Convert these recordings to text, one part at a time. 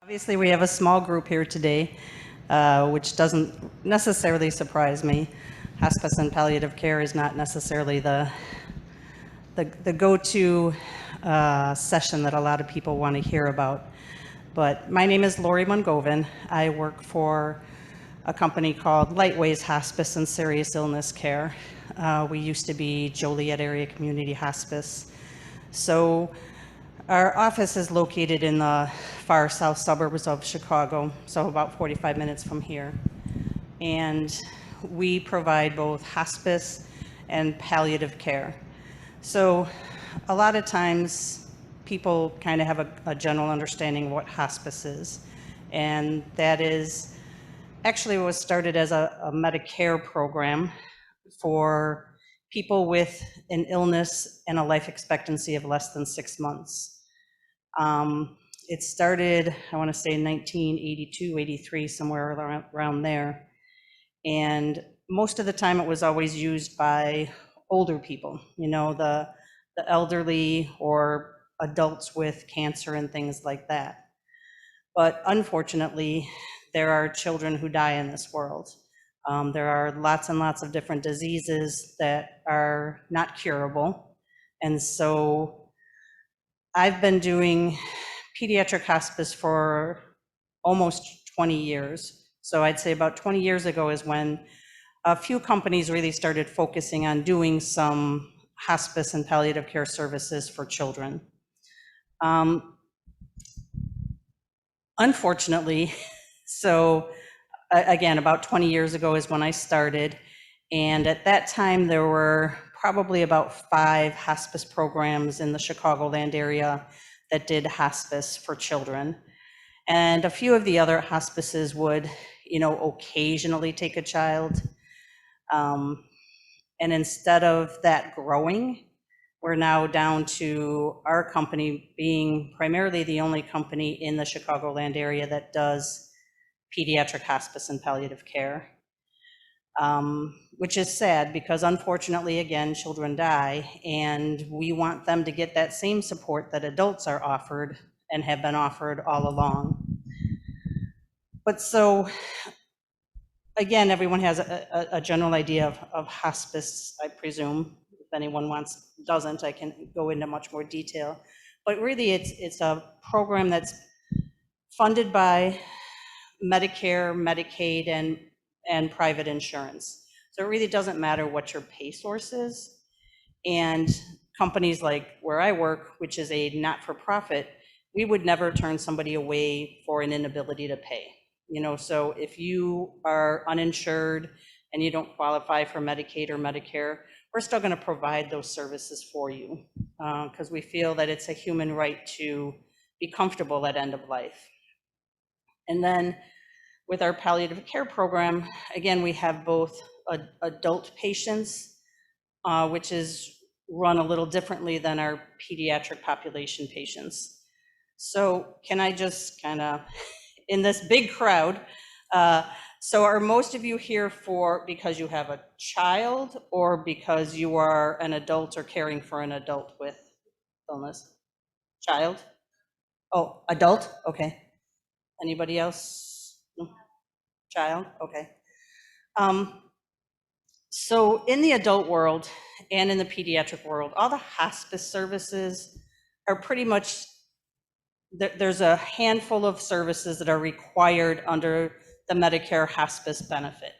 Obviously, we have a small group here today, which doesn't necessarily surprise me. Hospice and palliative care is not necessarily the go-to session that a lot of people want to hear about. But my name is Lori Mungovin. I work for a company called Lightways Hospice and Serious Illness Care. We used to be Joliet Area Community Hospice. So our office is located in the far south suburbs of Chicago, so about 45 minutes from here. And we provide both hospice and palliative care. So a lot of times people kind of have a general understanding of what hospice is. And that is, actually was started as a Medicare program for people with an illness and a life expectancy of less than 6 months. It started, I want to say 1982, 83, somewhere around there. And most of the time it was always used by older people, you know, the elderly or adults with cancer and things like that. But unfortunately, there are children who die in this world. There are lots and lots of different diseases that are not curable. And so I've been doing pediatric hospice for almost 20 years. So I'd say about 20 years ago is when a few companies really started focusing on doing some hospice and palliative care services for children. Unfortunately, so again, about 20 years ago is when I started. And at that time, there were probably about 5 hospice programs in the Chicagoland area that did hospice for children. And a few of the other hospices would, you know, occasionally take a child. And instead of that growing, we're now down to our company being primarily the only company in the Chicagoland area that does pediatric hospice and palliative care, which is sad because unfortunately, again, children die, and we want them to get that same support that adults are offered and have been offered all along. But so, again, everyone has a general idea of hospice, I presume. If anyone doesn't, I can go into much more detail. But really, it's a program that's funded by Medicare, Medicaid, and private insurance. So it really doesn't matter what your pay source is. And companies like where I work, which is a not-for-profit, we would never turn somebody away for an inability to pay. You know, so if you are uninsured and you don't qualify for Medicaid or Medicare, we're still going to provide those services for you because we feel that it's a human right to be comfortable at end of life. And then with our palliative care program, again, we have both adult patients, which is run a little differently than our pediatric population patients. So can I just kind of, in this big crowd, so are most of you here because you have a child or because you are an adult or caring for an adult with illness? Child? Oh, adult? Okay. Anybody else? Child? Okay. So in the adult world and in the pediatric world, all the hospice services are pretty much, there's a handful of services that are required under the Medicare hospice benefit.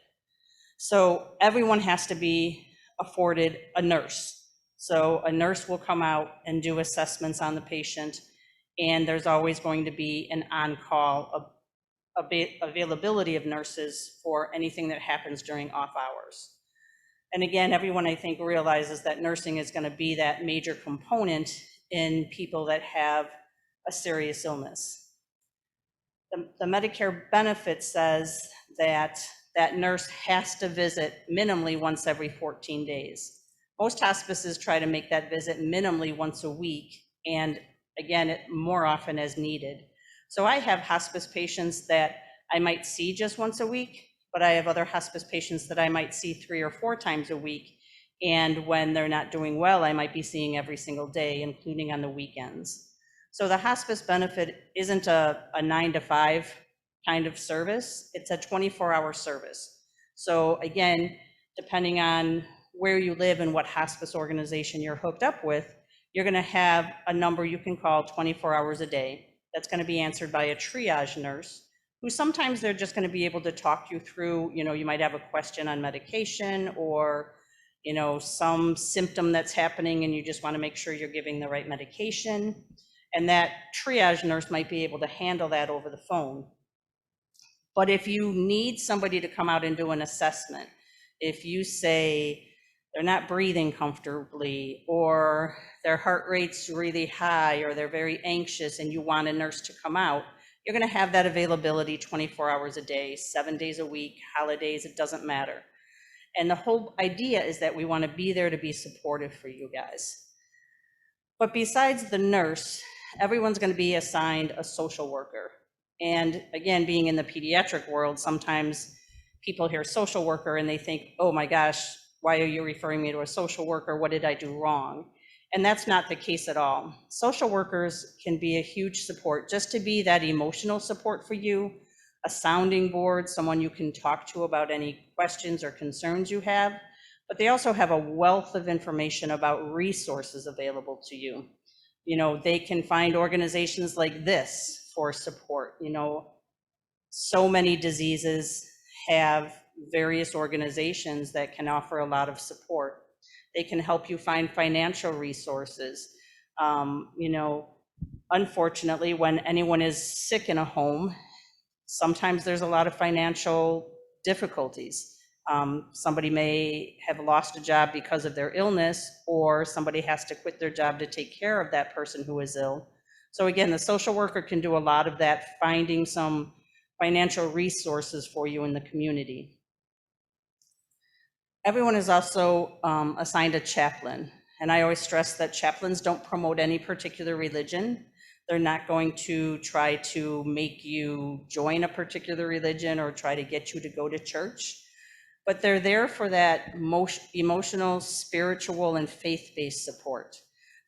So everyone has to be afforded a nurse. So a nurse will come out and do assessments on the patient, and there's always going to be an on-call availability of nurses for anything that happens during off hours. And again, everyone I think realizes that nursing is going to be that major component in people that have a serious illness. The Medicare benefit says that that nurse has to visit minimally once every 14 days. Most hospices try to make that visit minimally once a week, and again, more often as needed. So I have hospice patients that I might see just once a week, but I have other hospice patients that I might see 3 or 4 times a week. And when they're not doing well, I might be seeing every single day, including on the weekends. So the hospice benefit isn't a 9 to 5 kind of service, it's a 24-hour service. So again, depending on where you live and what hospice organization you're hooked up with, you're gonna have a number you can call 24 hours a day. That's gonna be answered by a triage nurse, who sometimes they're just gonna be able to talk you through, you might have a question on medication or, some symptom that's happening and you just wanna make sure you're giving the right medication. And that triage nurse might be able to handle that over the phone. But if you need somebody to come out and do an assessment, if you say they're not breathing comfortably, or their heart rate's really high, or they're very anxious and you want a nurse to come out, you're gonna have that availability 24 hours a day, 7 days a week, holidays, it doesn't matter. And the whole idea is that we wanna be there to be supportive for you guys. But besides the nurse, everyone's going to be assigned a social worker. And again, being in the pediatric world, sometimes people hear social worker and they think, oh my gosh, why are you referring me to a social worker? What did I do wrong? And that's not the case at all. Social workers can be a huge support, just to be that emotional support for you, a sounding board, someone you can talk to about any questions or concerns you have. But they also have a wealth of information about resources available to you. They can find organizations like this for support. So many diseases have various organizations that can offer a lot of support. They can help you find financial resources. Unfortunately, when anyone is sick in a home, sometimes there's a lot of financial difficulties. Somebody may have lost a job because of their illness, or somebody has to quit their job to take care of that person who is ill. So again, the social worker can do a lot of that, finding some financial resources for you in the community. Everyone is also assigned a chaplain. And I always stress that chaplains don't promote any particular religion. They're not going to try to make you join a particular religion or try to get you to go to church. But they're there for that emotional, spiritual, and faith-based support.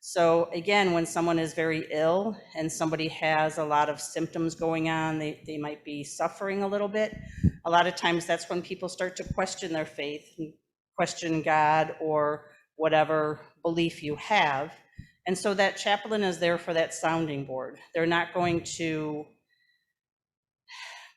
So again, when someone is very ill and somebody has a lot of symptoms going on, they might be suffering a little bit. A lot of times that's when people start to question their faith, question God or whatever belief you have. And so that chaplain is there for that sounding board. They're not going to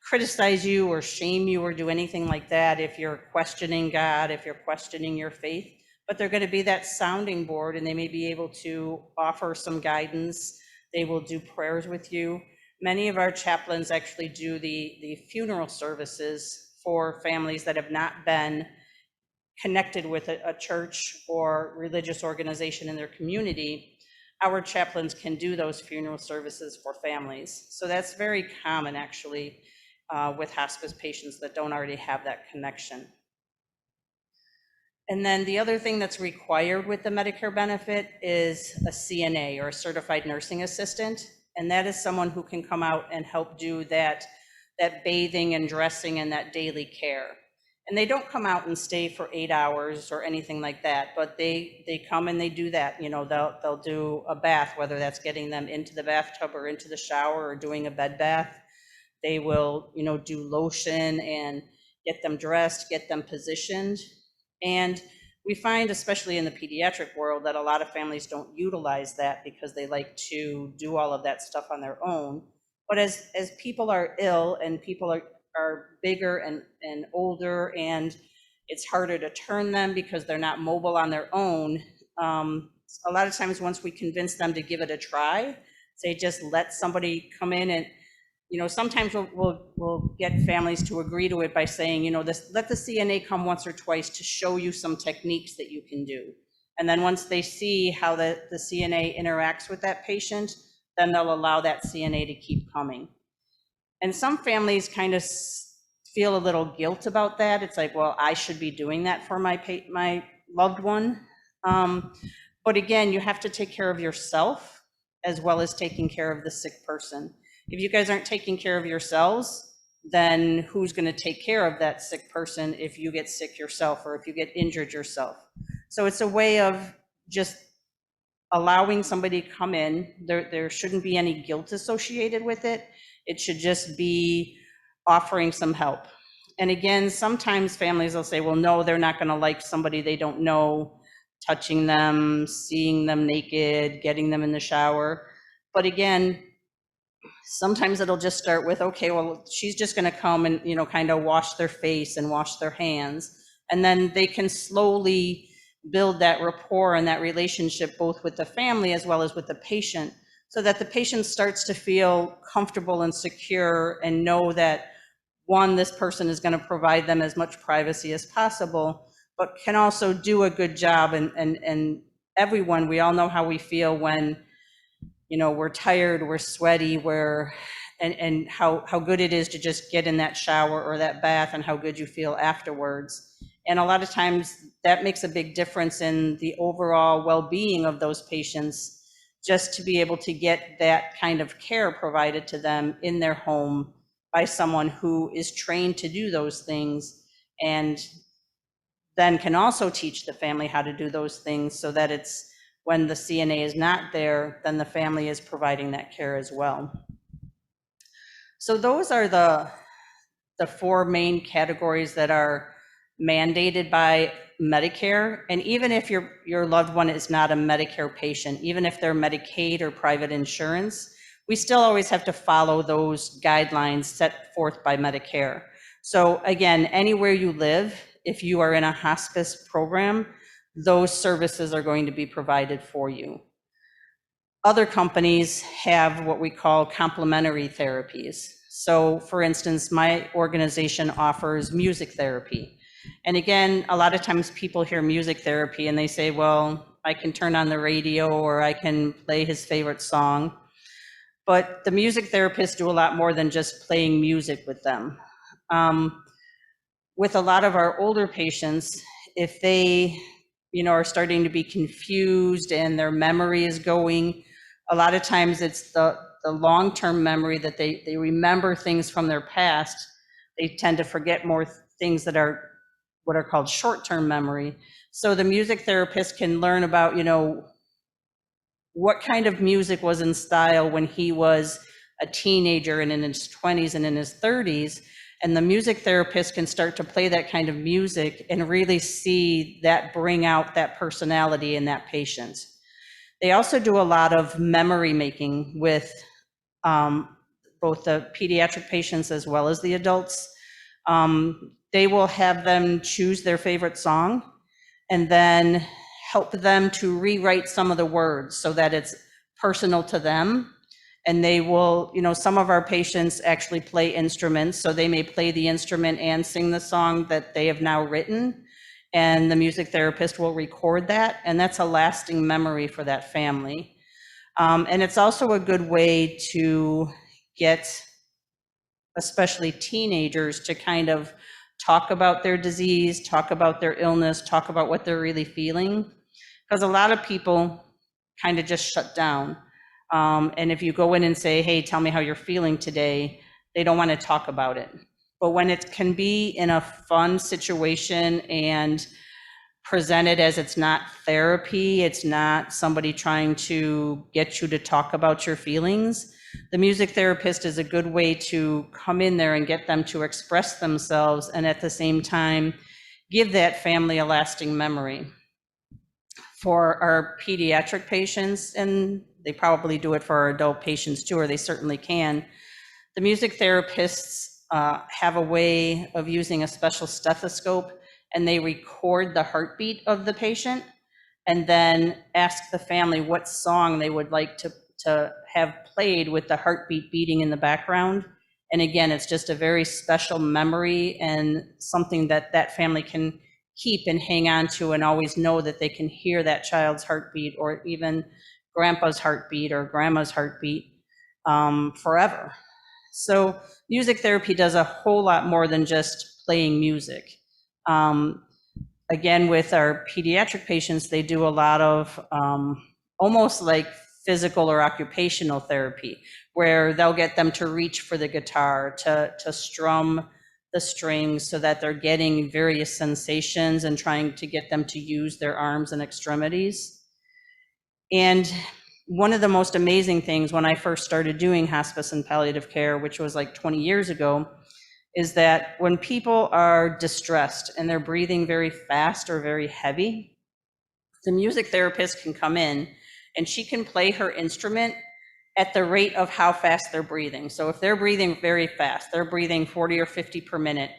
criticize you or shame you or do anything like that if you're questioning God, if you're questioning your faith, but they're going to be that sounding board, and they may be able to offer some guidance. They will do prayers with you. Many of our chaplains actually do the funeral services for families that have not been connected with a church or religious organization in their community. Our chaplains can do those funeral services for families. So that's very common, actually, with hospice patients that don't already have that connection. And then the other thing that's required with the Medicare benefit is a CNA, or a certified nursing assistant. And that is someone who can come out and help do that bathing and dressing and that daily care. And they don't come out and stay for 8 hours or anything like that, but they come and they do that. They'll do a bath, whether that's getting them into the bathtub or into the shower or doing a bed bath. They will, do lotion and get them dressed, get them positioned. And we find, especially in the pediatric world, that a lot of families don't utilize that because they like to do all of that stuff on their own. But as people are ill and people are bigger and older, and it's harder to turn them because they're not mobile on their own, a lot of times once we convince them to give it a try, say just let somebody come in and, sometimes we'll get families to agree to it by saying, let the CNA come once or twice to show you some techniques that you can do. And then once they see how the CNA interacts with that patient, then they'll allow that CNA to keep coming. And some families kind of feel a little guilt about that. It's like, well, I should be doing that for my loved one. But again, you have to take care of yourself as well as taking care of the sick person. If you guys aren't taking care of yourselves, then who's going to take care of that sick person if you get sick yourself or if you get injured yourself? So it's a way of just allowing somebody to come in. There shouldn't be any guilt associated with it. It should just be offering some help. And again, sometimes families will say, well, no, they're not going to like somebody they don't know touching them, seeing them naked, getting them in the shower. But again, sometimes it'll just start with, okay, well, she's just going to come and, kind of wash their face and wash their hands. And then they can slowly build that rapport and that relationship, both with the family as well as with the patient, so that the patient starts to feel comfortable and secure and know that, one, this person is going to provide them as much privacy as possible, but can also do a good job. And everyone, we all know how we feel when, we're tired, we're sweaty, and how good it is to just get in that shower or that bath, and how good you feel afterwards. And a lot of times that makes a big difference in the overall well-being of those patients, just to be able to get that kind of care provided to them in their home by someone who is trained to do those things, and then can also teach the family how to do those things, so that it's, when the CNA is not there, then the family is providing that care as well. So those are the four main categories that are mandated by Medicare. And even if your loved one is not a Medicare patient, even if they're Medicaid or private insurance, we still always have to follow those guidelines set forth by Medicare. So again, anywhere you live, if you are in a hospice program, those services are going to be provided for you. Other companies have what we call complementary therapies. So for instance, my organization offers music therapy. And again, a lot of times people hear music therapy and they say, well, I can turn on the radio or I can play his favorite song. But the music therapists do a lot more than just playing music with them. With a lot of our older patients, if they are starting to be confused and their memory is going, a lot of times it's the long-term memory that they remember things from their past. They tend to forget more things that are what are called short-term memory. So the music therapist can learn about, what kind of music was in style when he was a teenager and in his 20s and in his 30s. And the music therapist can start to play that kind of music and really see that bring out that personality in that patient. They also do a lot of memory making with both the pediatric patients as well as the adults. They will have them choose their favorite song and then help them to rewrite some of the words so that it's personal to them. And they will, some of our patients actually play instruments, so they may play the instrument and sing the song that they have now written, and the music therapist will record that, and that's a lasting memory for that family. And it's also a good way to get, especially teenagers, to kind of talk about their disease, talk about their illness, talk about what they're really feeling, because a lot of people kind of just shut down. And if you go in and say, hey, tell me how you're feeling today, they don't want to talk about it. But when it can be in a fun situation and presented as it's not therapy, it's not somebody trying to get you to talk about your feelings, the music therapist is a good way to come in there and get them to express themselves, and at the same time, give that family a lasting memory. For our pediatric patients, and they probably do it for our adult patients too, or they certainly can, the music therapists have a way of using a special stethoscope, and they record the heartbeat of the patient and then ask the family what song they would like to have played with the heartbeat beating in the background. And again, it's just a very special memory and something that that family can keep and hang on to, and always know that they can hear that child's heartbeat, or even grandpa's heartbeat or grandma's heartbeat forever. So music therapy does a whole lot more than just playing music. Again, with our pediatric patients, they do a lot of almost like physical or occupational therapy, where they'll get them to reach for the guitar, to strum the strings so that they're getting various sensations and trying to get them to use their arms and extremities. And one of the most amazing things when I first started doing hospice and palliative care, which was like 20 years ago, is that when people are distressed and they're breathing very fast or very heavy, the music therapist can come in and she can play her instrument at the rate of how fast they're breathing. So if they're breathing very fast, they're breathing 40 or 50 per minute,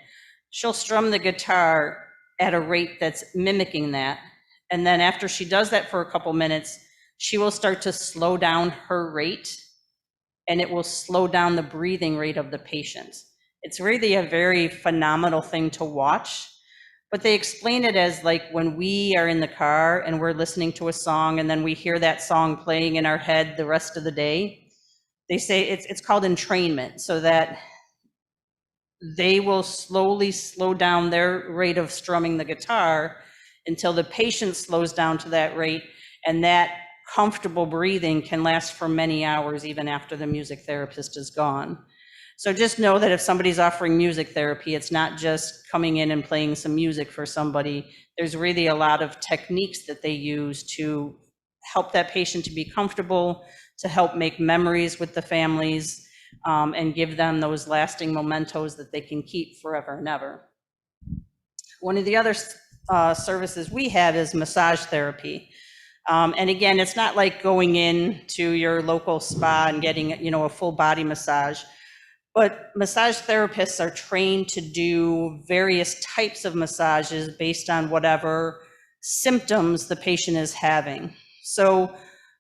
she'll strum the guitar at a rate that's mimicking that. And then after she does that for a couple minutes, she will start to slow down her rate, and it will slow down the breathing rate of the patient. It's really a very phenomenal thing to watch. But they explain it as like when we are in the car and we're listening to a song and then we hear that song playing in our head the rest of the day. They say it's called entrainment, so that they will slowly slow down their rate of strumming the guitar until the patient slows down to that rate, and that comfortable breathing can last for many hours even after the music therapist is gone. So just know that if somebody's offering music therapy, it's not just coming in and playing some music for somebody. There's really a lot of techniques that they use to help that patient to be comfortable, to help make memories with the families, and give them those lasting mementos that they can keep forever and ever. One of the other services we have is massage therapy. And again, it's not like going in to your local spa and getting, a full body massage. But massage therapists are trained to do various types of massages based on whatever symptoms the patient is having. So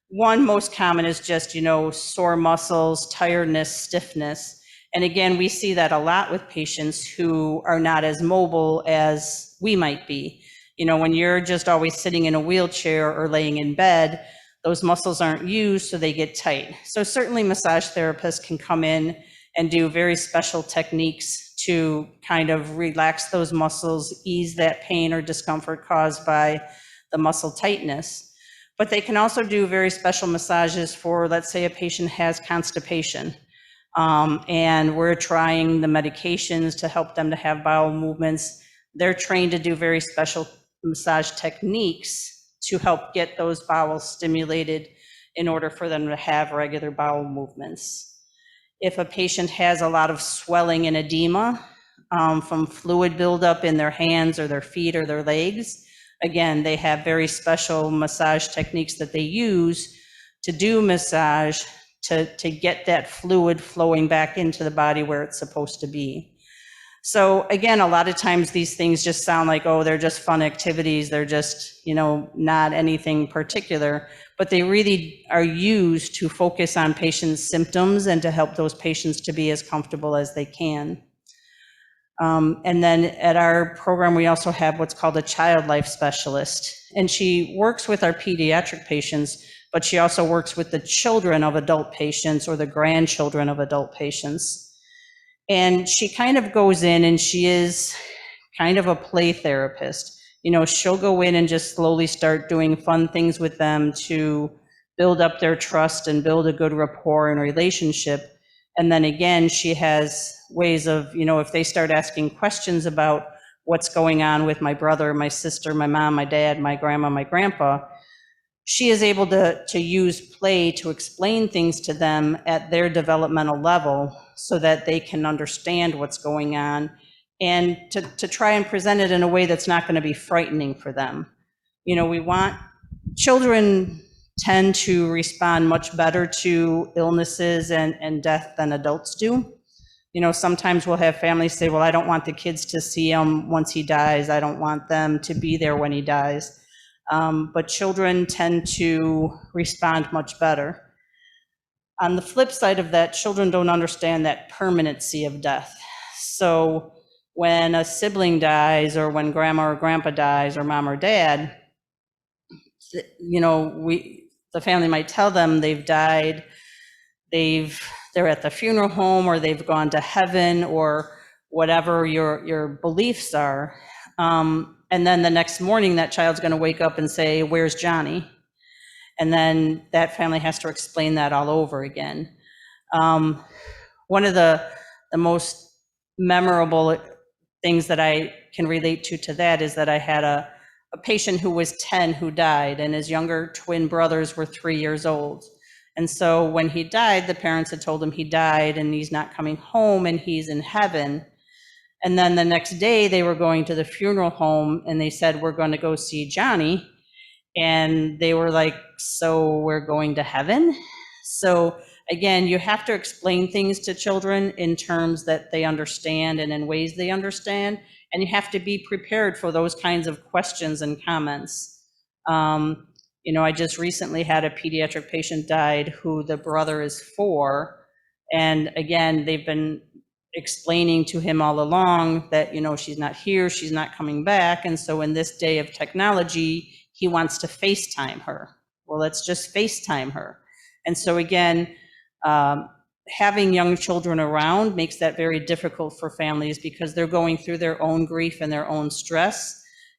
one most common is just, sore muscles, tiredness, stiffness. And again, we see that a lot with patients who are not as mobile as we might be. When you're just always sitting in a wheelchair or laying in bed, those muscles aren't used, so they get tight. So certainly massage therapists can come in and do very special techniques to kind of relax those muscles, ease that pain or discomfort caused by the muscle tightness. But they can also do very special massages for, let's say, a patient has constipation, and we're trying the medications to help them to have bowel movements. They're trained to do very special massage techniques to help get those bowels stimulated in order for them to have regular bowel movements. If a patient has a lot of swelling and edema from fluid buildup in their hands or their feet or their legs, again, they have very special massage techniques that they use to do massage to get that fluid flowing back into the body where it's supposed to be. So again, a lot of times these things just sound like, oh, they're just fun activities. They're just, not anything particular, but they really are used to focus on patients' symptoms and to help those patients to be as comfortable as they can. And then at our program, we also have what's called a child life specialist. And she works with our pediatric patients, but she also works with the children of adult patients or the grandchildren of adult patients. And she kind of goes in and she is kind of a play therapist. She'll go in and just slowly start doing fun things with them to build up their trust and build a good rapport and relationship. And then again, she has ways of, if they start asking questions about what's going on with my brother, my sister, my mom, my dad, my grandma, my grandpa, she is able to use play to explain things to them at their developmental level so that they can understand what's going on, and to try and present it in a way that's not going to be frightening for them. Children tend to respond much better to illnesses and death than adults do. Sometimes we'll have families say, well, I don't want the kids to see him once he dies. I don't want them to be there when he dies. But children tend to respond much better. On the flip side of that, children don't understand that permanency of death. So when a sibling dies, or when grandma or grandpa dies, or mom or dad, the family might tell them they've died, they're at the funeral home, or they've gone to heaven, or whatever your beliefs are. And then the next morning, that child's going to wake up and say, where's Johnny? And then that family has to explain that all over again. One of the most memorable things that I can relate to that is that I had a a patient who was 10 who died, and his younger twin brothers were 3 years old. And so when he died, the parents had told him he died and he's not coming home and he's in heaven. And then the next day they were going to the funeral home and they said, we're going to go see Johnny. And they were like, so we're going to heaven? So again, you have to explain things to children in terms that they understand and in ways they understand. And you have to be prepared for those kinds of questions and comments. I just recently had a pediatric patient died who the brother is 4. And again, they've been explaining to him all along that, she's not here, she's not coming back. And so in this day of technology, he wants to FaceTime her. Well, let's just FaceTime her. And so again, having young children around makes that very difficult for families because they're going through their own grief and their own stress.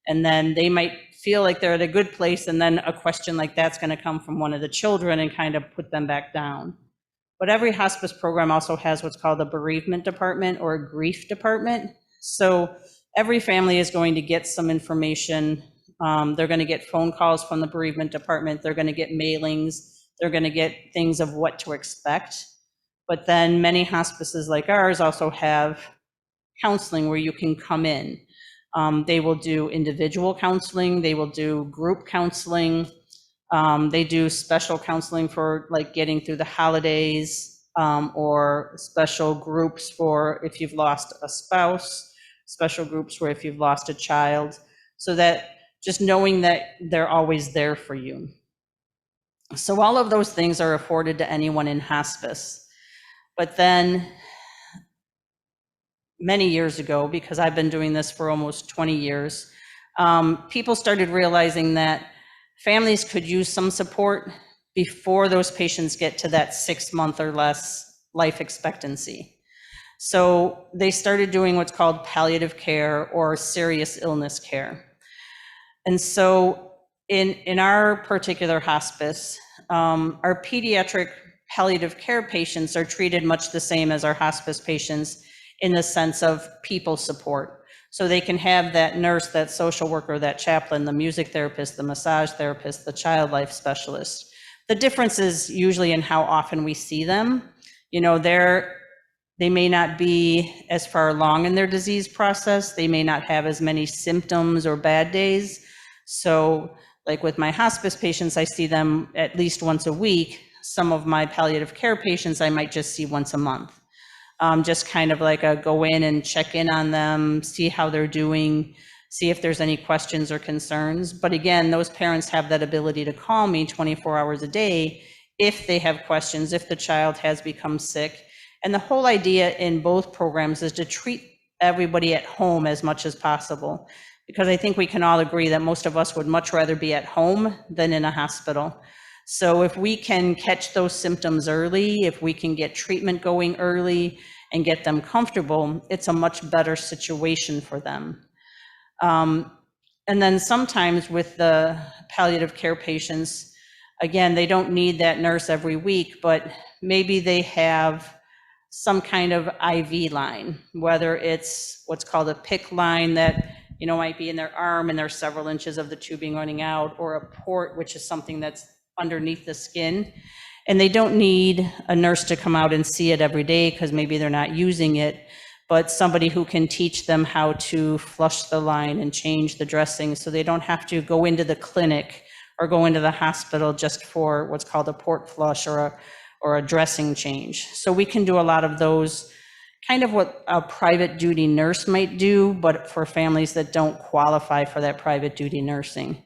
And then they might feel like they're at a good place. And then a question like that's going to come from one of the children and kind of put them back down. But every hospice program also has what's called a bereavement department or a grief department. So every family is going to get some information. They're going to get phone calls from the bereavement department. They're going to get mailings. They're going to get things of what to expect. But then many hospices like ours also have counseling where you can come in. They will do individual counseling. They will do group counseling. They do special counseling for like getting through the holidays, or special groups for if you've lost a spouse, special groups for if you've lost a child, so that just knowing that they're always there for you. So all of those things are afforded to anyone in hospice. But then many years ago, because I've been doing this for almost 20 years, people started realizing that families could use some support before those patients get to that 6-month or less life expectancy. So they started doing what's called palliative care or serious illness care. And so in our particular hospice, our pediatric palliative care patients are treated much the same as our hospice patients in the sense of people support. So they can have that nurse, that social worker, that chaplain, the music therapist, the massage therapist, the child life specialist. The difference is usually in how often we see them. They may not be as far along in their disease process. They may not have as many symptoms or bad days. So like with my hospice patients, I see them at least once a week. Some of my palliative care patients, I might just see once a month. Just kind of like a go in and check in on them, see how they're doing, see if there's any questions or concerns. But again, those parents have that ability to call me 24 hours a day if they have questions, if the child has become sick. And the whole idea in both programs is to treat everybody at home as much as possible, because I think we can all agree that most of us would much rather be at home than in a hospital. So if we can catch those symptoms early, if we can get treatment going early and get them comfortable, it's a much better situation for them. And then sometimes with the palliative care patients, again, they don't need that nurse every week, but maybe they have some kind of IV line, whether it's what's called a PICC line that might be in their arm and there's several inches of the tubing running out, or a port, which is something that's underneath the skin. And they don't need a nurse to come out and see it every day because maybe they're not using it, but somebody who can teach them how to flush the line and change the dressing so they don't have to go into the clinic or go into the hospital just for what's called a port flush or a dressing change. So we can do a lot of those, kind of what a private duty nurse might do, but for families that don't qualify for that private duty nursing.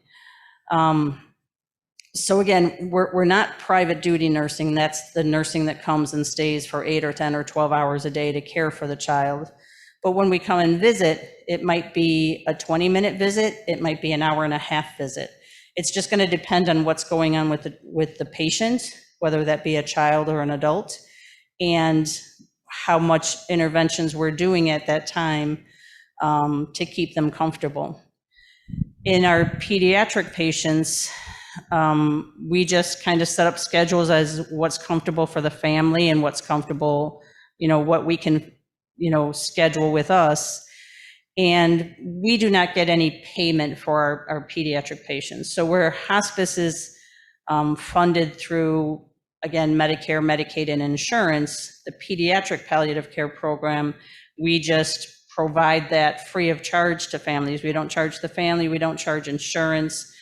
So again, we're not private duty nursing. That's the nursing that comes and stays for 8 or 10 or 12 hours a day to care for the child. But when we come and visit, it might be a 20-minute visit. It might be an hour-and-a-half visit. It's just going to depend on what's going on with the patient, whether that be a child or an adult, and how much interventions we're doing at that time to keep them comfortable. In our pediatric patients, we just kind of set up schedules as what's comfortable for the family and what's comfortable, what we can, schedule with us. And we do not get any payment for our pediatric patients. So where hospice is funded through, again, Medicare, Medicaid, and insurance, the pediatric palliative care program, we just provide that free of charge to families. We don't charge the family, we don't charge insurance.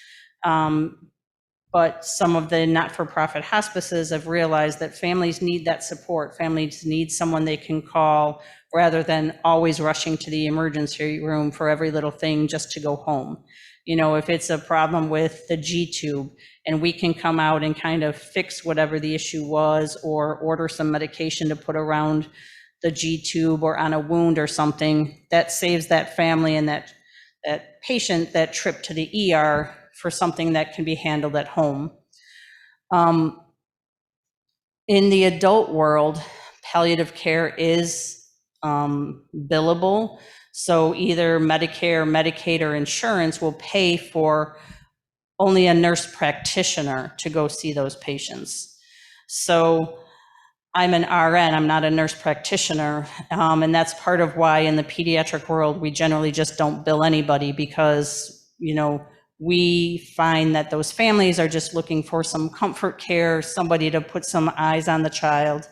But some of the not-for-profit hospices have realized that families need that support. Families need someone they can call rather than always rushing to the emergency room for every little thing just to go home. You know, if it's a problem with the G-tube and we can come out and kind of fix whatever the issue was, or order some medication to put around the G-tube or on a wound or something, that saves that family and that patient that trip to the ER for something that can be handled at home. In the adult world, palliative care is billable. So either Medicare, Medicaid, or insurance will pay for only a nurse practitioner to go see those patients. So I'm an RN, I'm not a nurse practitioner, and that's part of why in the pediatric world, we generally just don't bill anybody, because, you know, we find that those families are just looking for some comfort care, somebody to put some eyes on the child,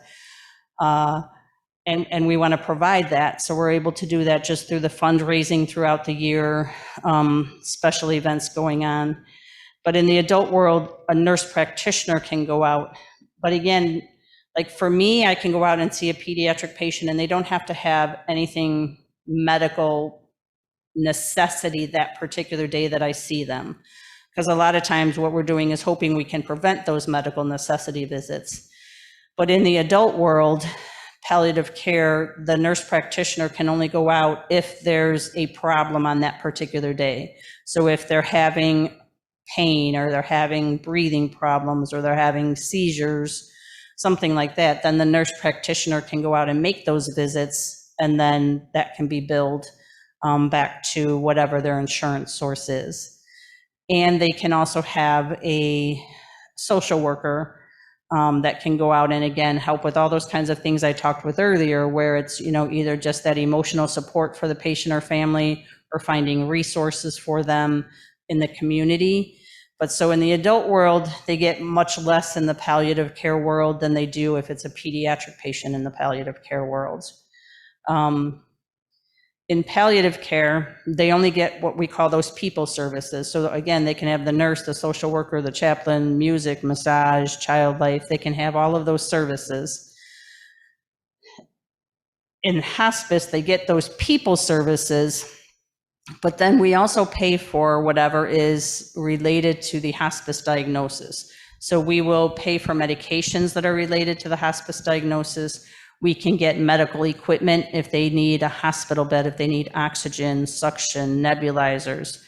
and we want to provide that. So we're able to do that just through the fundraising throughout the year, special events going on. But in the adult world, a nurse practitioner can go out. But again, like for me, I can go out and see a pediatric patient and they don't have to have anything medical necessity that particular day that I see them. Because a lot of times what we're doing is hoping we can prevent those medical necessity visits. But in the adult world, palliative care, the nurse practitioner can only go out if there's a problem on that particular day. So if they're having pain, or they're having breathing problems, or they're having seizures, something like that, then the nurse practitioner can go out and make those visits, and then that can be billed back to whatever their insurance source is. And they can also have a social worker that can go out and, again, help with all those kinds of things I talked with earlier, where it's, you know, either just that emotional support for the patient or family, or finding resources for them in the community. But so in the adult world, they get much less in the palliative care world than they do if it's a pediatric patient in the palliative care world. In palliative care, they only get what we call those people services. So again, they can have the nurse, the social worker, the chaplain, music, massage, child life. They can have all of those services. In hospice, they get those people services, but then we also pay for whatever is related to the hospice diagnosis. So we will pay for medications that are related to the hospice diagnosis. We can get medical equipment if they need a hospital bed, if they need oxygen, suction, nebulizers.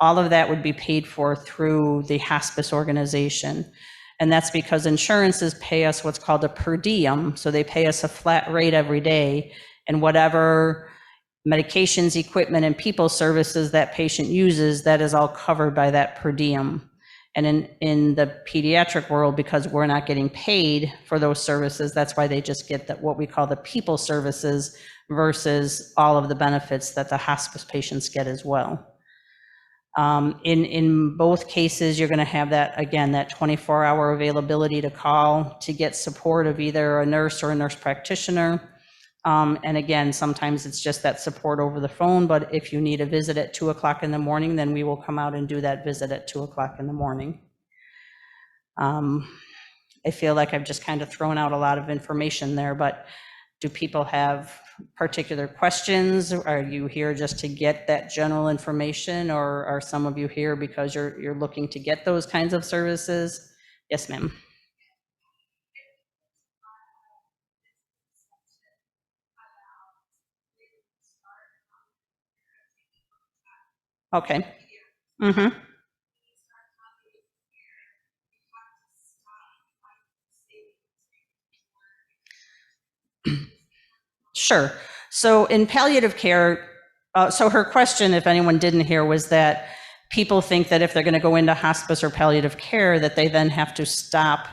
All of that would be paid for through the hospice organization. And that's because insurances pay us what's called a per diem. So they pay us a flat rate every day, and whatever medications, equipment, and people services that patient uses, that is all covered by that per diem. And in the pediatric world, because we're not getting paid for those services, that's why they just get what we call the people services versus all of the benefits that the hospice patients get as well. In both cases, you're going to have that, again, that 24-hour availability to call to get support of either a nurse or a nurse practitioner. And again, sometimes it's just that support over the phone, but if you need a visit at 2 o'clock in the morning, then we will come out and do that visit at 2 o'clock in the morning. I feel like I've just kind of thrown out a lot of information there, but do people have particular questions? Are you here just to get that general information, or are some of you here because you're looking to get those kinds of services? Yes, ma'am. Okay. Mm-hmm. Sure. So in palliative care, so her question, if anyone didn't hear, was that people think that if they're going to go into hospice or palliative care, that they then have to stop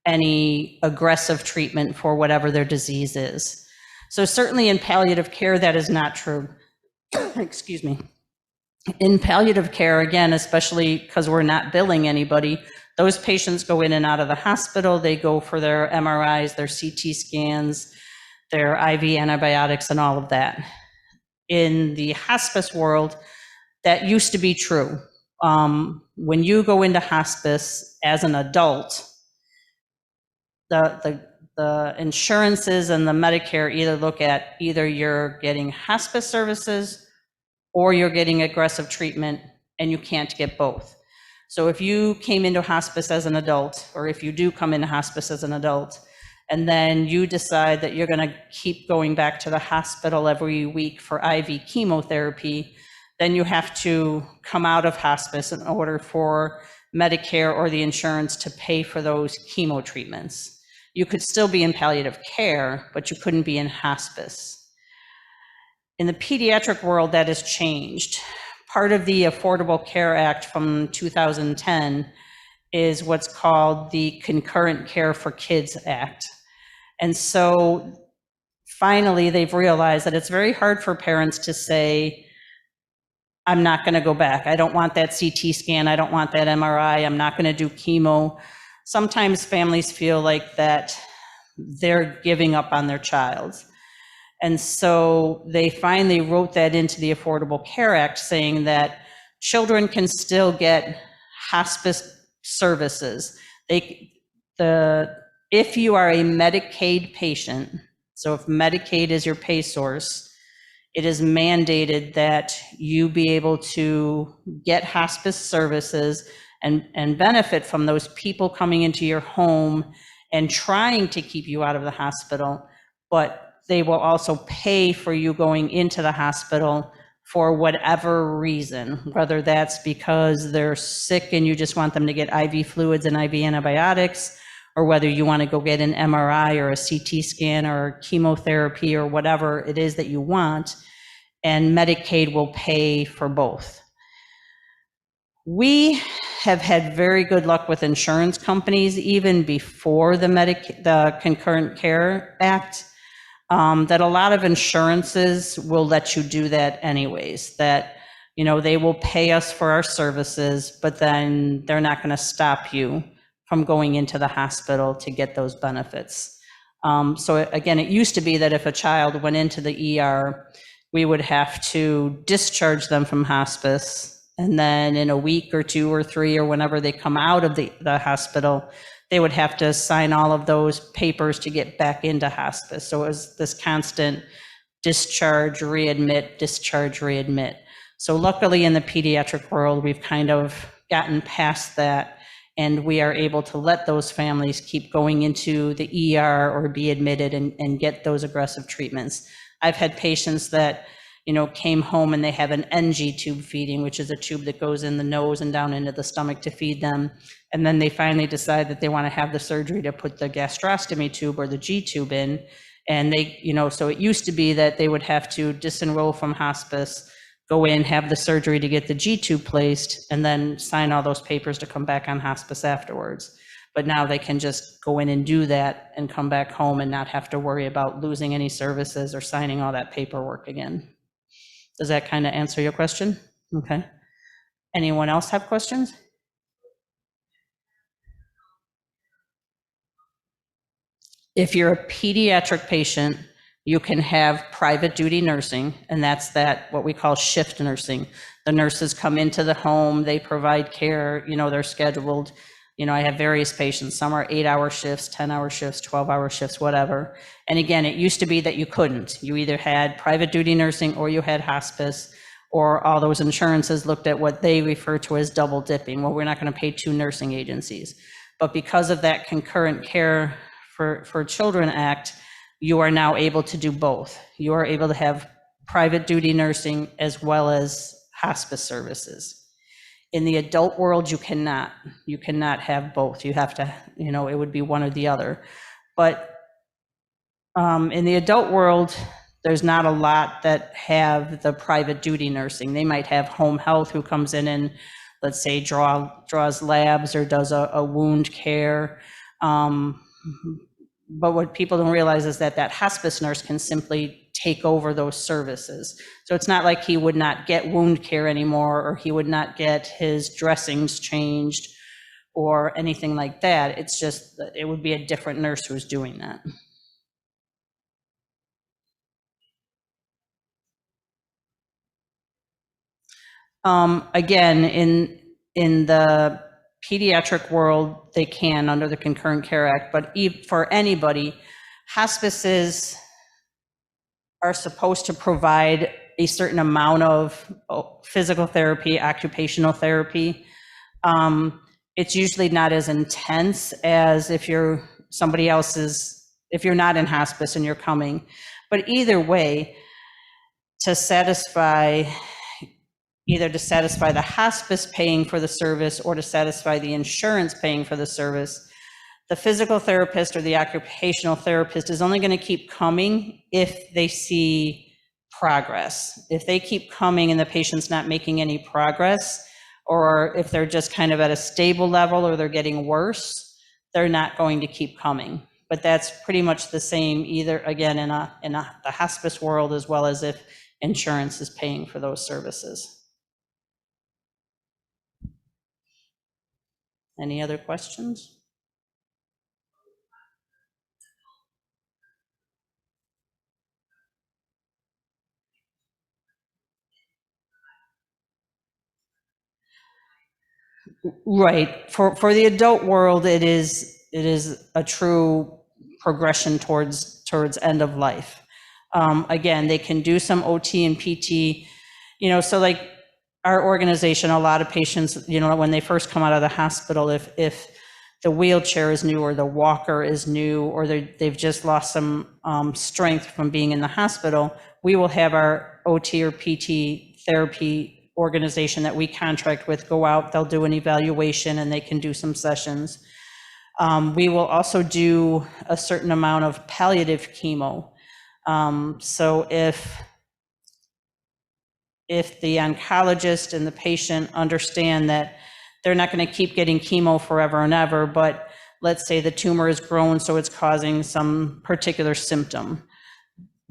any aggressive treatment for whatever their disease is. So certainly in palliative care, that is not true. excuse me. In palliative care, again, especially because we're not billing anybody, those patients go in and out of the hospital. They go for their MRIs, their CT scans, their IV antibiotics, and all of that. In the hospice world, that used to be true. When you go into hospice as an adult, the insurances and the Medicare either look at either you're getting hospice services or you're getting aggressive treatment, and you can't get both. So if you came into hospice as an adult, or if you do come into hospice as an adult, and then you decide that you're going to keep going back to the hospital every week for IV chemotherapy, then you have to come out of hospice in order for Medicare or the insurance to pay for those chemo treatments. You could still be in palliative care, but you couldn't be in hospice. In the pediatric world, that has changed. Part of the Affordable Care Act from 2010 is what's called the Concurrent Care for Kids Act. And so finally, they've realized that it's very hard for parents to say, I'm not going to go back. I don't want that CT scan. I don't want that MRI. I'm not going to do chemo. Sometimes families feel like that they're giving up on their child. And so they finally wrote that into the Affordable Care Act, saying that children can still get hospice services. If you are a Medicaid patient, so if Medicaid is your pay source, it is mandated that you be able to get hospice services and benefit from those people coming into your home and trying to keep you out of the hospital, but they will also pay for you going into the hospital for whatever reason, whether that's because they're sick and you just want them to get IV fluids and IV antibiotics, or whether you want to go get an MRI or a CT scan or chemotherapy or whatever it is that you want, and Medicaid will pay for both. We have had very good luck with insurance companies even before the Concurrent Care Act. That a lot of insurances will let you do that anyways, that, you know, they will pay us for our services, but then they're not going to stop you from going into the hospital to get those benefits. So again, it used to be that if a child went into the ER, we would have to discharge them from hospice. And then in a week or 2 or 3, or whenever they come out of the hospital, they would have to sign all of those papers to get back into hospice. So it was this constant discharge, readmit, discharge, readmit. So luckily in the pediatric world, we've kind of gotten past that, and we are able to let those families keep going into the ER or be admitted and get those aggressive treatments. I've had patients that, you know, came home and they have an NG tube feeding, which is a tube that goes in the nose and down into the stomach to feed them. And then they finally decide that they want to have the surgery to put the gastrostomy tube or the G tube in. And they, you know, so it used to be that they would have to disenroll from hospice, go in, have the surgery to get the G tube placed, and then sign all those papers to come back on hospice afterwards. But now they can just go in and do that and come back home and not have to worry about losing any services or signing all that paperwork again. Does that kind of answer your question? Okay. Anyone else have questions? If you're a pediatric patient, you can have private duty nursing, and that's what we call shift nursing. The nurses come into the home, they provide care, you know, they're scheduled. You know, I have various patients. Some are 8-hour shifts, 10-hour shifts, 12-hour shifts, whatever. And again, it used to be that you couldn't. You either had private duty nursing or you had hospice, or all those insurances looked at what they refer to as double dipping. Well, we're not going to pay 2 nursing agencies. But because of that Concurrent Care for Children Act, you are now able to do both. You are able to have private duty nursing as well as hospice services. In the adult world, you cannot have both. You have to, you know, it would be one or the other. But in the adult world, there's not a lot that have the private duty nursing. They might have home health who comes in and, let's say, draws labs or does a wound care. But what people don't realize is that hospice nurse can simply take over those services. So it's not like he would not get wound care anymore, or he would not get his dressings changed or anything like that. It's just that it would be a different nurse who's doing that. Again, in the pediatric world, they can under the Concurrent Care Act, but for anybody, hospices are supposed to provide a certain amount of physical therapy, occupational therapy. It's usually not as intense as if you're somebody else's, if you're not in hospice and you're coming. But either way, to satisfy, either to satisfy the hospice paying for the service or to satisfy the insurance paying for the service, the physical therapist or the occupational therapist is only going to keep coming if they see progress. If they keep coming and the patient's not making any progress, or if they're just kind of at a stable level or they're getting worse, they're not going to keep coming. But that's pretty much the same either, again, in the hospice world, as well as if insurance is paying for those services. Any other questions? Right. For the adult world, it is a true progression towards end of life. Again, they can do some OT and PT, so like our organization, a lot of patients, when they first come out of the hospital, if the wheelchair is new or the walker is new, or they've just lost some strength from being in the hospital, we will have our OT or PT therapy organization that we contract with go out, they'll do an evaluation and they can do some sessions. We will also do a certain amount of palliative chemo. So if the oncologist and the patient understand that they're not going to keep getting chemo forever and ever, but let's say the tumor is grown so it's causing some particular symptom,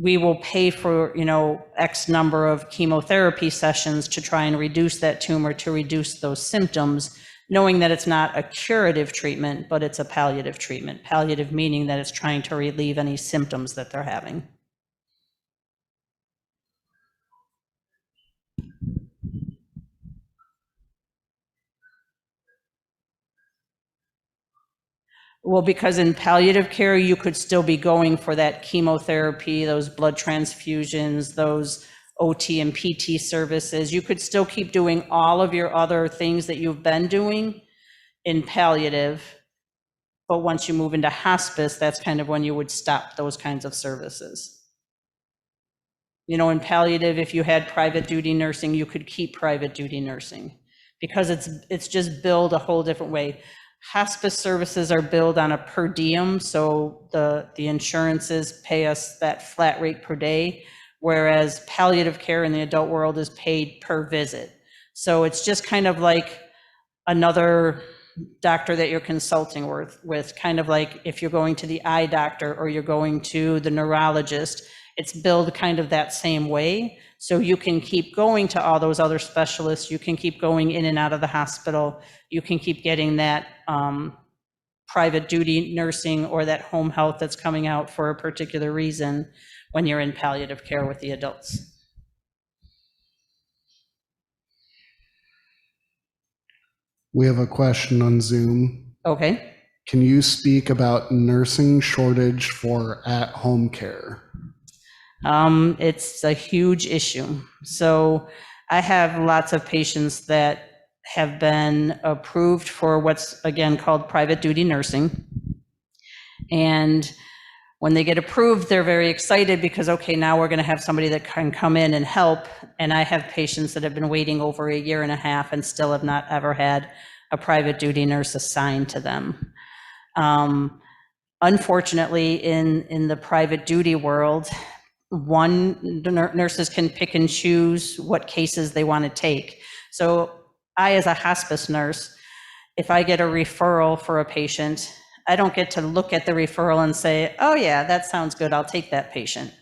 we will pay for, X number of chemotherapy sessions to try and reduce that tumor, to reduce those symptoms, knowing that it's not a curative treatment, but it's a palliative treatment. Palliative meaning that it's trying to relieve any symptoms that they're having. Well, because in palliative care, you could still be going for that chemotherapy, those blood transfusions, those OT and PT services. You could still keep doing all of your other things that you've been doing in palliative, but once you move into hospice, that's kind of when you would stop those kinds of services. In palliative, if you had private duty nursing, you could keep private duty nursing, because it's just billed a whole different way. Hospice services are billed on a per diem, so the insurances pay us that flat rate per day, whereas palliative care in the adult world is paid per visit. So it's just kind of like another doctor that you're consulting with, kind of like if you're going to the eye doctor or you're going to the neurologist, it's billed kind of that same way. So you can keep going to all those other specialists, you can keep going in and out of the hospital, you can keep getting that private duty nursing or that home health that's coming out for a particular reason when you're in palliative care with the adults. We have a question on Zoom. Okay. Can you speak about nursing shortage for at-home care? It's a huge issue. So I have lots of patients that have been approved for what's again called private duty nursing. And when they get approved, they're very excited because, okay, now we're going to have somebody that can come in and help. And I have patients that have been waiting over 1.5 years and still have not ever had a private duty nurse assigned to them. Unfortunately, in the private duty world, nurses can pick and choose what cases they want to take. So I, as a hospice nurse, if I get a referral for a patient, I don't get to look at the referral and say, oh yeah, that sounds good, I'll take that patient.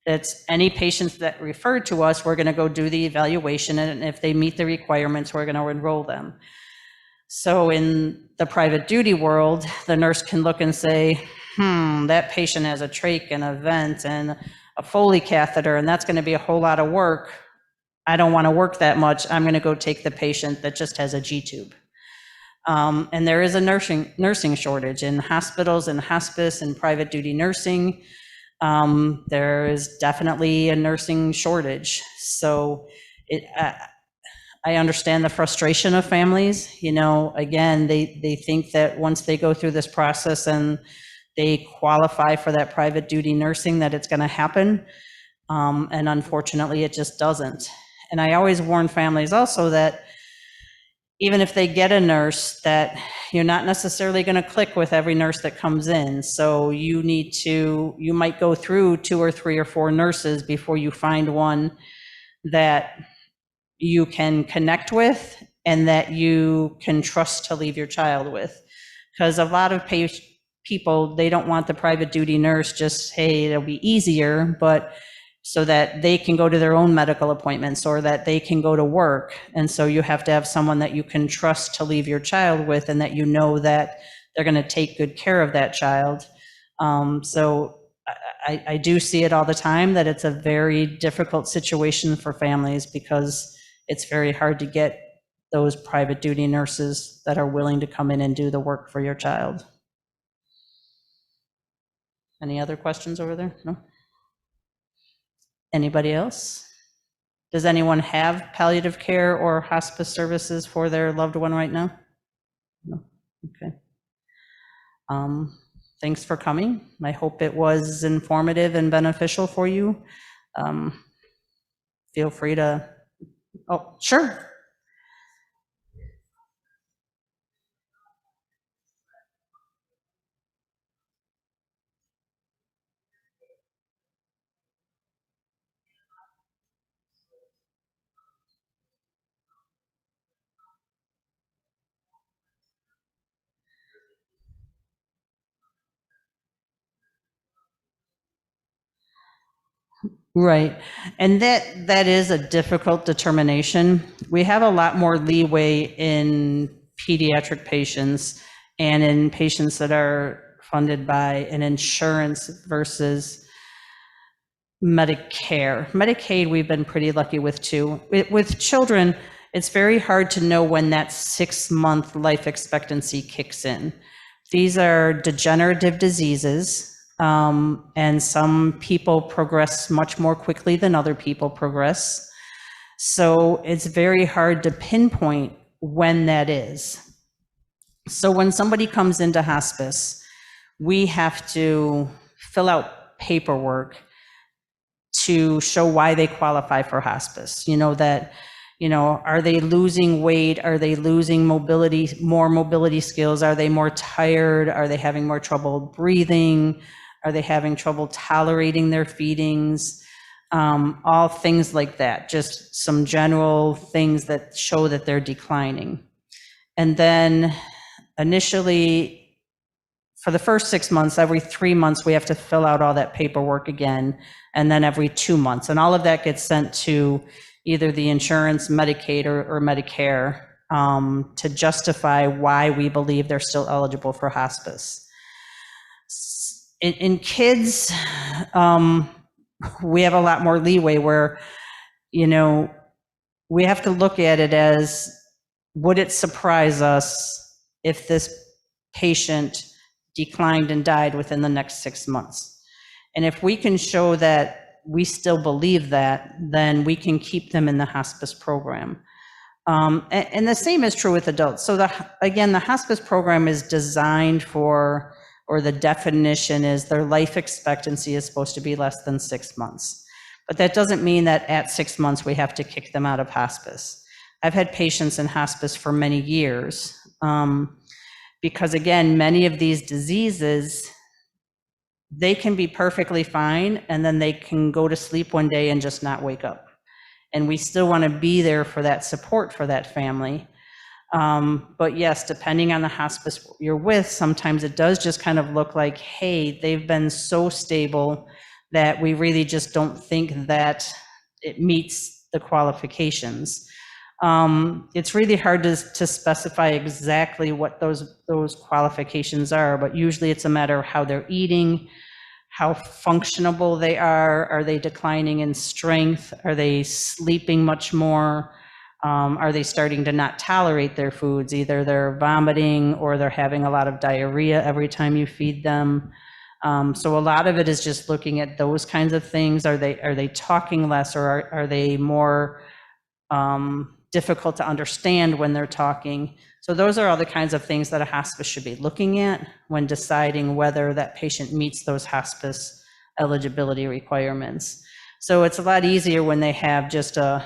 It's any patients that refer to us, we're going to go do the evaluation, and if they meet the requirements, we're going to enroll them. So in the private duty world, the nurse can look and say, that patient has a trach and a vent and a Foley catheter, and that's going to be a whole lot of work. I don't want to work that much. I'm going to go take the patient that just has a G-tube. And there is a nursing shortage in hospitals and hospice and private duty nursing. There is definitely a nursing shortage. So I understand the frustration of families. Again, they think that once they go through this process and they qualify for that private duty nursing, that it's going to happen. And unfortunately, it just doesn't. And I always warn families also that even if they get a nurse, that you're not necessarily going to click with every nurse that comes in. So you might go through 2 or 3 or 4 nurses before you find one that you can connect with and that you can trust to leave your child with. Because a lot of people, they don't want the private duty nurse just, hey, it'll be easier, but so that they can go to their own medical appointments or that they can go to work. And so you have to have someone that you can trust to leave your child with, and that you know that they're going to take good care of that child. So I do see it all the time, that it's a very difficult situation for families because it's very hard to get those private duty nurses that are willing to come in and do the work for your child. Any other questions over there? No? Anybody else? Does anyone have palliative care or hospice services for their loved one right now? No? Okay. Thanks for coming. I hope it was informative and beneficial for you. Feel free to, oh, sure. Right. And that is a difficult determination. We have a lot more leeway in pediatric patients and in patients that are funded by an insurance versus Medicare. Medicaid, we've been pretty lucky with too. With children, it's very hard to know when that 6-month life expectancy kicks in. These are degenerative diseases. And some people progress much more quickly than other people progress. So it's very hard to pinpoint when that is. So when somebody comes into hospice, we have to fill out paperwork to show why they qualify for hospice. Are they losing weight? Are they losing more mobility skills? Are they more tired? Are they having more trouble breathing? Are they having trouble tolerating their feedings? All things like that, just some general things that show that they're declining. And then initially, for the first 6 months, every 3 months, we have to fill out all that paperwork again, and then every 2 months. And all of that gets sent to either the insurance, Medicaid, or Medicare to justify why we believe they're still eligible for hospice. In kids, we have a lot more leeway where, we have to look at it as, would it surprise us if this patient declined and died within the next 6 months? And if we can show that we still believe that, then we can keep them in the hospice program. And the same is true with adults. So again, the hospice program is designed for, or the definition is their life expectancy is supposed to be less than 6 months. But that doesn't mean that at 6 months we have to kick them out of hospice. I've had patients in hospice for many years because, again, many of these diseases, they can be perfectly fine and then they can go to sleep one day and just not wake up. And we still want to be there for that support for that family. But yes, depending on the hospice you're with, sometimes it does just kind of look like, hey, they've been so stable, that we really just don't think that it meets the qualifications. It's really hard to specify exactly what those qualifications are, but usually it's a matter of how they're eating, how functionable they are they declining in strength, are they sleeping much more, are they starting to not tolerate their foods, either they're vomiting or they're having a lot of diarrhea every time you feed them. So a lot of it is just looking at those kinds of things. Are they talking less, or are they more difficult to understand when they're talking? So those are all the kinds of things that a hospice should be looking at when deciding whether that patient meets those hospice eligibility requirements. So it's a lot easier when they have just, like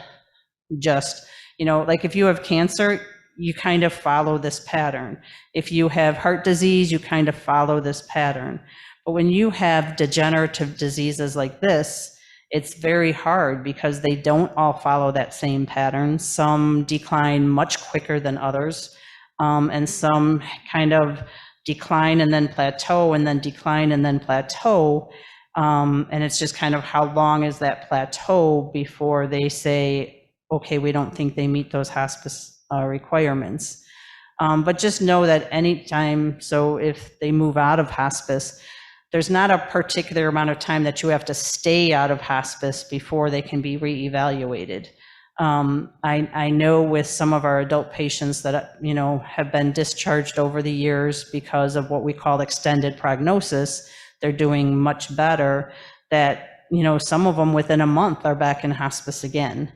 if you have cancer, you kind of follow this pattern. If you have heart disease, you kind of follow this pattern. But when you have degenerative diseases like this, it's very hard because they don't all follow that same pattern. Some decline much quicker than others, and some kind of decline and then plateau, and then decline and then plateau. And it's just kind of how long is that plateau before they say, okay, we don't think they meet those hospice requirements. But just know that anytime, so if they move out of hospice, there's not a particular amount of time that you have to stay out of hospice before they can be reevaluated. I know with some of our adult patients that, have been discharged over the years because of what we call extended prognosis, they're doing much better, that, some of them within a month are back in hospice again.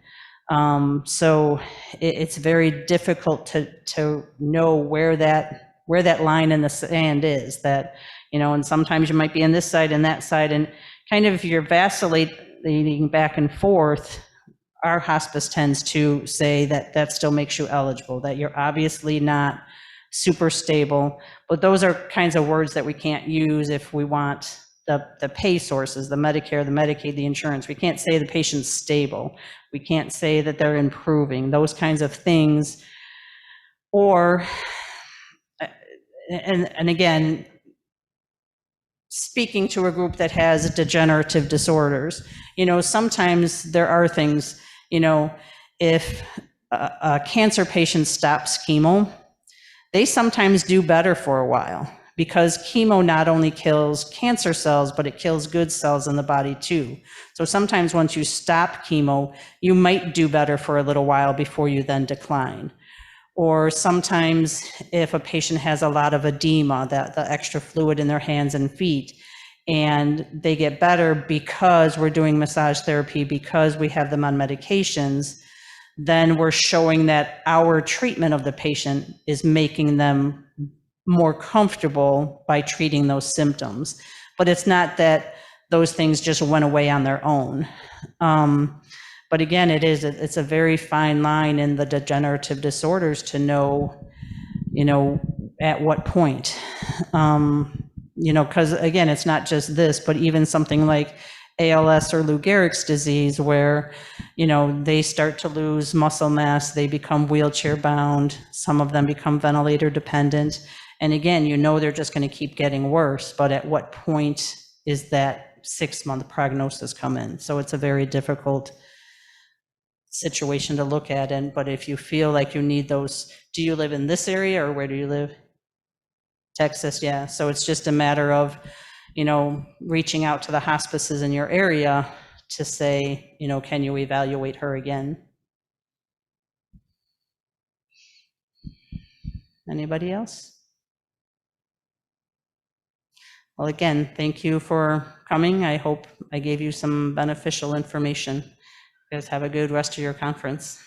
So it's very difficult to know where that line in the sand is, that, and sometimes you might be on this side and that side, and kind of if you're vacillating back and forth, our hospice tends to say that still makes you eligible, that you're obviously not super stable. But those are kinds of words that we can't use if we want the pay sources, the Medicare, the Medicaid, the insurance. We can't say the patient's stable. We can't say that they're improving, those kinds of things. Or, and again, speaking to a group that has degenerative disorders, sometimes there are things, if a cancer patient stops chemo, they sometimes do better for a while, because chemo not only kills cancer cells, but it kills good cells in the body too. So sometimes once you stop chemo, you might do better for a little while before you then decline. Or sometimes if a patient has a lot of edema, the extra fluid in their hands and feet, and they get better because we're doing massage therapy, because we have them on medications, then we're showing that our treatment of the patient is making them more comfortable by treating those symptoms. But it's not that those things just went away on their own. But again, it's a very fine line in the degenerative disorders to know, at what point. Because again, it's not just this, but even something like ALS or Lou Gehrig's disease, where, they start to lose muscle mass, they become wheelchair bound, some of them become ventilator dependent. And again, they're just going to keep getting worse, but at what point is that 6-month prognosis come in? So it's a very difficult situation to look at. But if you feel like you need those, do you live in this area, or where do you live? Texas, yeah. So it's just a matter of, reaching out to the hospices in your area to say, can you evaluate her again? Anybody else? Well, again, thank you for coming. I hope I gave you some beneficial information. You guys have a good rest of your conference.